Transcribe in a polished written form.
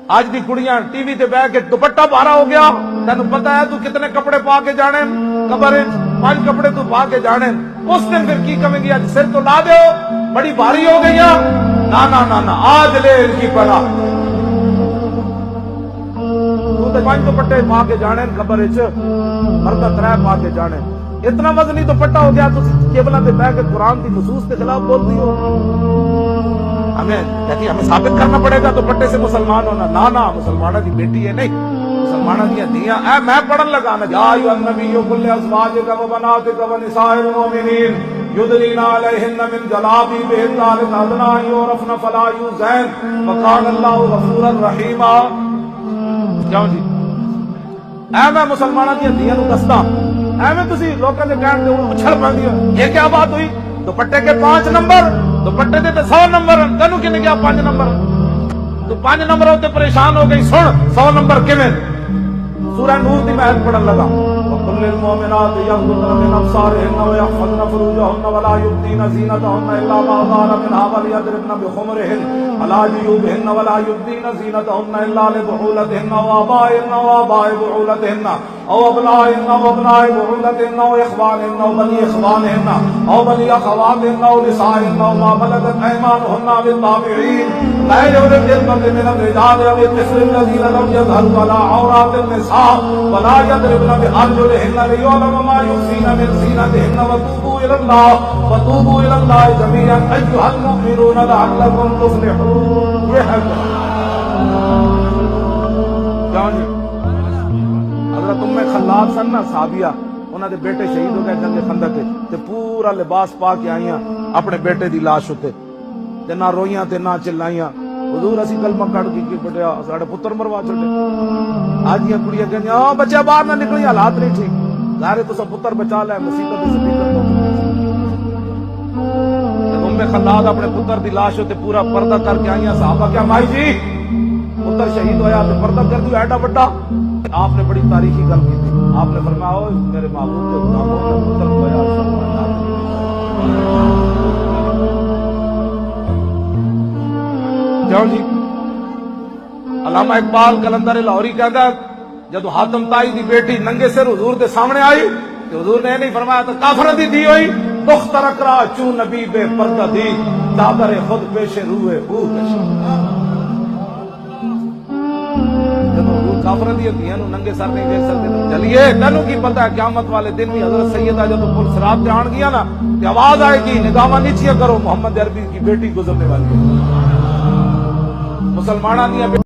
آج دی کڑیاں T V تے بیٹھ کے دوپٹہ پارا ہو گیا، تینوں پتا ہے تو کتنے کپڑے پا کے جانے قبر 5 کپڑے تو پا کے جانے، اس دن پھر کی کمیں گی؟ آج سر تو لا دیو، بڑی بھاری ہو گئی نا نا نا نا، آج لے ان کی پڑا تو 5 دوپٹے پا کے جانے قبر وچ، مرد 3 پا کے جانے، اتنا وزنی دوپٹہ ہو گیا تو کیبلاں تے بیٹھ کے قرآن کی نصوص کے خلاف بولتی ہو۔ ہمیں کہتی ہمیں ثابت کرنا پڑے گا دوپٹے سے مسلمان ہونا، نا نا، مسلمانہ دی بیٹی ہے نہیں، مسلمانہ دی دیاں۔ اے میں پڑھن لگا نا، یا ایھا النبی قل لازواجک و بناتک و نساء المؤمنین یدنین علیہن من جلابیبہن ذالک ادنی ان یعرفن فلا یؤذین وکان اللہ غفورا رحیما۔ کیوں جی؟ اے میں مسلمانہ دی دیاں نو دسدا، ایویں تسی لوکاں دے کہن تے اچھل پاندی ہو، یہ کیا بات ہوئی؟ دوپٹے کے 5 نمبر، دوپٹے دے تے 100 نمبر، تینوں کنے کیا 5 نمبر؟ تو 5 نمبر ہوتے پریشان ہو گئی، سن 100 نمبر کیویں؟ سورہ نور دی میں پڑھن لگا، وَقُلْ لِلْمُؤْمِنَاتِ يَغْضُضْنَ مِنْ أَبْصَارِهِنَّ وَيَحْفَظْنَ فُرُوجَهُنَّ وَلَا يُبْدِينَ زِينَتَهُنَّ إِلَّا مَا ظَهَرَ مِنْهَا وَلْيَضْرِبْنَ بِخُمُرِهِنَّ عَلَى جُيُوبِهِنَّ وَلَا يُبْدِينَ زِينَتَهُنَّ إِلَّا لِبُعُولَتِهِنَّ وَآبَائِهِنَّ وَآبَاءِ بُعُولَتِهِنَّ أو أبنائهن وأبناء بعولتهن وإخوانهن وبني إخوانهن أو بني أخواتهن أو نسائهن وما ملكت أيمانهن للطابعين لا يضربن بالضرب من الرجال أو الطفل الذين لم يظهروا على عورات النساء ولا يضربن بأرجلهن ليعلم ما يخفين من زينتهن وتوبوا إلى الله جميعا أيها المؤمنون لعلكم تفلحون۔ یہ ہے حضرت ام خلاد سن نا صحابیہ، انہاں دے بیٹے شہید ہو گئے جنگ خندق تے پورا لباس پا کے آئیاں اپنے بیٹے دی لاش اتے تے نہ روئیاں تے نہ چلائیاں، حضور اسی کلمہ کڑ کے بٹیا ساڈے پتر مروا چھڈے۔ آج یہ کڑیاں کہندیاں او بچے باہر نہ نکلی، حالات نہیں ٹھیک، ظاہر تو سب پتر بچا لے، مصیبت دی سپیکر تو ام خلاد اپنے پتر دی لاش تے پورا پردہ کر کے آئیاں، صحابہ کیا مائی جی پتر شہید ہویا تے پردہ کر دیو ایڈا بڑا۔ آپ نے بڑی تاریخی گل کی تھی، آپ نے فرمایا او میرے محبوب کے غلاموں نے پتر کھویا، کیوں جی؟ علامہ اقبال کلندر لاہوری کہتا ہے جدو حاتم تائی دی بیٹی ننگے سر حضور دے سامنے آئی تو حضور نے نہیں فرمایا تو کافر دی ہوئی، دختر اکرا چون نبی بے پردہ دی چادر خود پیش روئے ہو پیش۔ کافر دی ہوتی ہیں ننگے سر نہیں دیکھ سکتے، چلیے تینوں کی پتہ ہے قیامت والے دن بھی حضرت سیدہ جب پل صراط پہ آن گیا نا کہ آواز آئے گی نگاہ نیچے کرو محمد عربی کی بیٹی گزرنے والی ہے، مسلمانہ نہیں